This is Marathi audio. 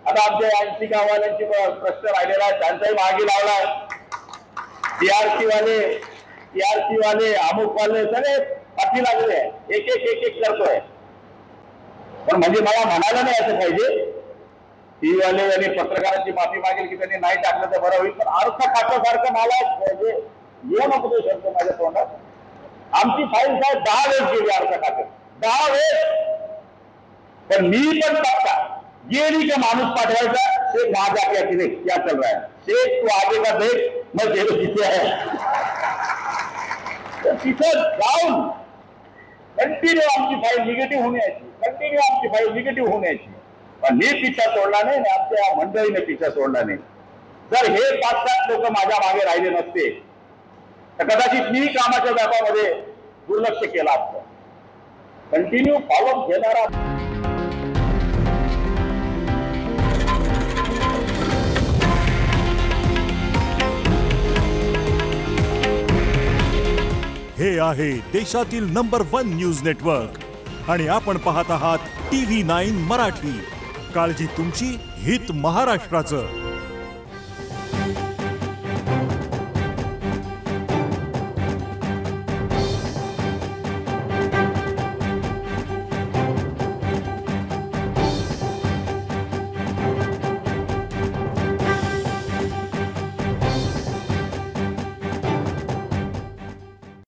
आता आमच्या 80 गाववाल्यांची प्रश्न राहिलेला आहे, त्यांचाही मागे लावलाय. टीआरसी वाले अमुक वाले सगळे पाठी लागले, एक एक करतोय. पण म्हणजे मला म्हणायला नाही असं पाहिजे, टी वाले आणि पत्रकारांची माफी मागेल की त्यांनी नाही टाकलं तर बरं होईल, पण अर्थ खात्यासारखं मला म्हणजे ये नको तो शब्द माझ्या तोंडात. आमची फाईल साहेब 10 वेळेस गेली अर्थ खात्यात, 10 वेळेस. पण मी पण पक्का ये नहीं का मानुष पाठवायचा, शेख वहां जाके अकेले क्या चल रहा है, शेख तू आगे का देख, मैं तेरे पीछे है. तिथं जाऊन कंटिन्यू आमची फाईल निगेटिव्ह होण्याची, पण मी पिछा सोडला नाही, आमच्या मंडळीने पिछा सोडला नाही. जर हे 5-7 लोक माझ्या मागे राहिले नसते तर कदाचित मी कामाच्या व्यापामध्ये दुर्लक्ष केलं असतं. कंटिन्यू फॉलोअप घेणारा हे आहे देशातील नंबर 1 न्यूज नेटवर्क आणि आपण पाहत आहात TV9 मराठी. काळजी तुमची, हित महाराष्ट्राचं.